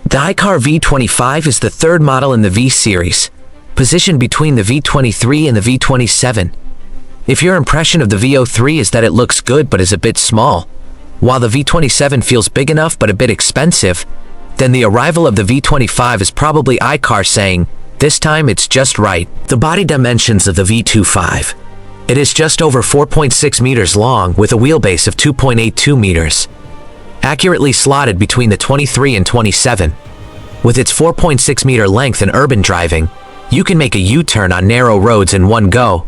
The iCAR V25 is the third model in the V series, positioned between the V23 and the V27. If your impression of the V03 is that it looks good but is a bit small, while the V27 feels big enough but a bit expensive, then the arrival of the V25 is probably iCAR saying, this time it's just right. The body dimensions of the V25. It is just over 4.6 meters long with a wheelbase of 2.82 meters, accurately slotted between the 23 and 27. With its 4.6 meter length in urban driving, you can make a U-turn on narrow roads in one go,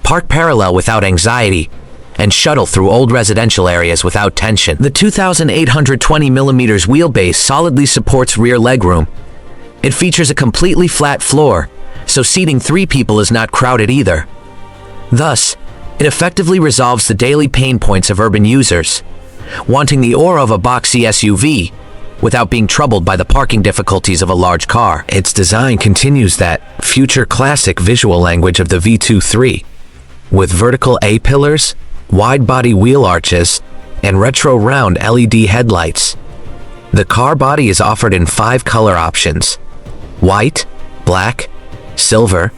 park parallel without anxiety, and shuttle through old residential areas without tension. The 2,820 millimeters wheelbase solidly supports rear legroom. It features a completely flat floor, so seating 3 people is not crowded either. Thus, it effectively resolves the daily pain points of urban users, wanting the aura of a boxy SUV without being troubled by the parking difficulties of a large car. Its design continues that future classic visual language of the V03, with vertical A-pillars, wide-body wheel arches, and retro round LED headlights. The car body is offered in 5 color options: white, black, silver,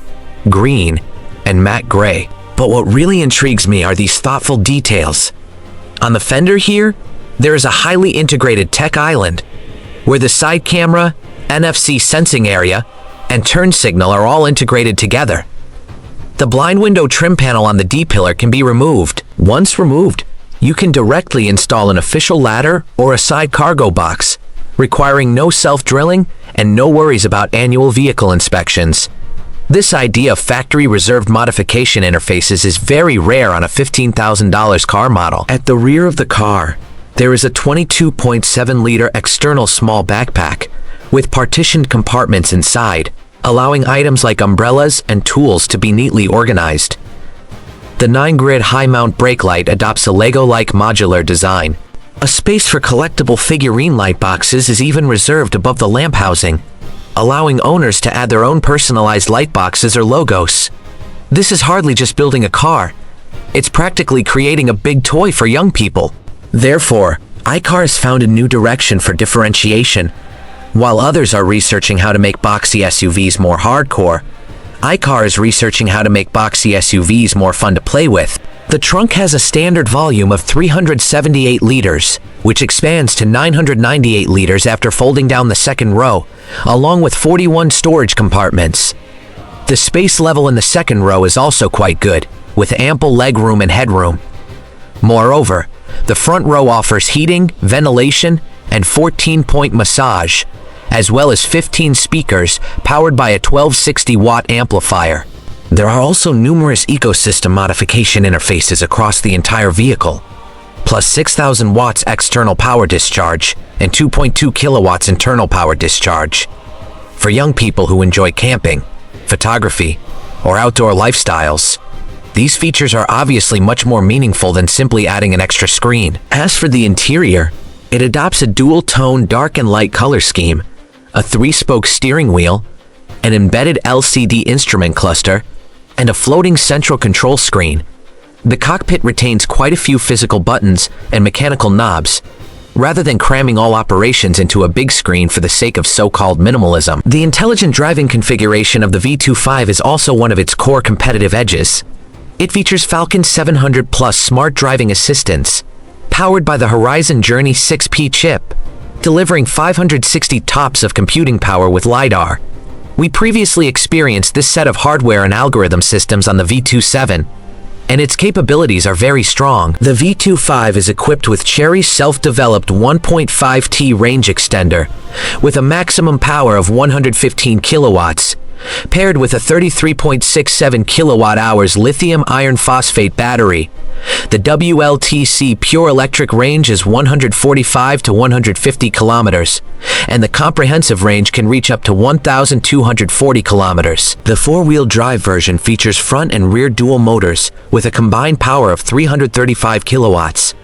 green, and matte gray. But what really intrigues me are these thoughtful details. On the fender here, there is a highly integrated tech island, where the side camera, NFC sensing area, and turn signal are all integrated together. The blind window trim panel on the D-pillar can be removed. Once removed, you can directly install an official ladder or a side cargo box, requiring no self-drilling and no worries about annual vehicle inspections. This idea of factory-reserved modification interfaces is very rare on a $15,000 car model. At the rear of the car, there is a 22.7-liter external small backpack with partitioned compartments inside, allowing items like umbrellas and tools to be neatly organized. The 9-grid high-mount brake light adopts a Lego-like modular design. A space for collectible figurine light boxes is even reserved above the lamp housing, allowing owners to add their own personalized light boxes or logos. This is hardly just building a car. It's practically creating a big toy for young people. Therefore, iCAR has found a new direction for differentiation. While others are researching how to make boxy SUVs more hardcore, iCAR is researching how to make boxy SUVs more fun to play with. The trunk has a standard volume of 378 liters, which expands to 998 liters after folding down the second row, along with 41 storage compartments. The space level in the second row is also quite good, with ample legroom and headroom. Moreover, the front row offers heating, ventilation, and 14-point massage, as well as 15 speakers powered by a 1260-watt amplifier. There are also numerous ecosystem modification interfaces across the entire vehicle, plus 6,000 watts external power discharge and 2.2 kilowatts internal power discharge. For young people who enjoy camping, photography, or outdoor lifestyles, these features are obviously much more meaningful than simply adding an extra screen. As for the interior, it adopts a dual-tone dark and light color scheme, a 3-spoke steering wheel, an embedded LCD instrument cluster, and a floating central control screen. The cockpit retains quite a few physical buttons and mechanical knobs, rather than cramming all operations into a big screen for the sake of so-called minimalism. The intelligent driving configuration of the V25 is also one of its core competitive edges. It features Falcon 700 Plus smart driving assistance, powered by the Horizon Journey 6P chip, delivering 560 TOPS of computing power with LiDAR. We previously experienced this set of hardware and algorithm systems on the V07, and its capabilities are very strong. The V25 is equipped with Chery's self-developed 1.5T range extender, with a maximum power of 115 kilowatts, paired with a 33.67 kilowatt-hours lithium iron phosphate battery. The WLTC pure electric range is 145 to 150 kilometers, and the comprehensive range can reach up to 1,240 kilometers. The four-wheel drive version features front and rear dual motors with a combined power of 335 kilowatts,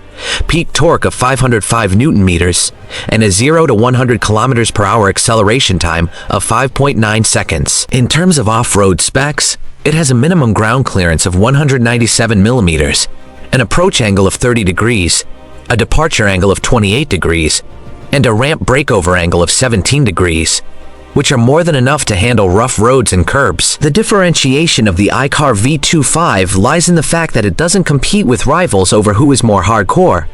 peak torque of 505 newton meters, and a 0 to 100 kilometers per hour acceleration time of 5.9 seconds. In terms of off-road specs, it has a minimum ground clearance of 197 millimeters, an approach angle of 30 degrees, a departure angle of 28 degrees, and a ramp breakover angle of 17 degrees, which are more than enough to handle rough roads and curbs. The differentiation of the iCAR V25 lies in the fact that it doesn't compete with rivals over who is more hardcore.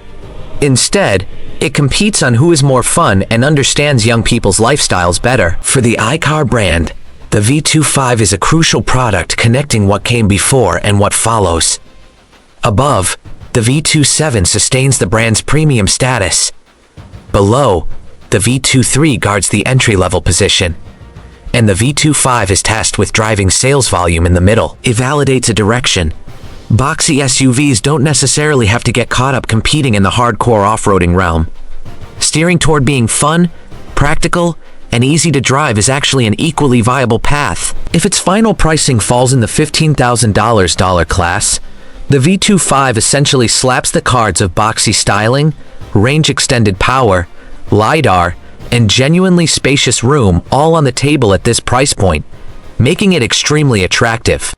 Instead, it competes on who is more fun and understands young people's lifestyles better. For the iCAR brand, the V25 is a crucial product connecting what came before and what follows. Above, the V07 sustains the brand's premium status. Below, the V03 guards the entry-level position, and the V25 is tasked with driving sales volume in the middle. It validates a direction. Boxy SUVs don't necessarily have to get caught up competing in the hardcore off-roading realm. Steering toward being fun, practical, and easy to drive is actually an equally viable path. If its final pricing falls in the $15,000 class, the V25 essentially slaps the cards of boxy styling, range-extended power, LiDAR, and genuinely spacious room all on the table at this price point, making it extremely attractive.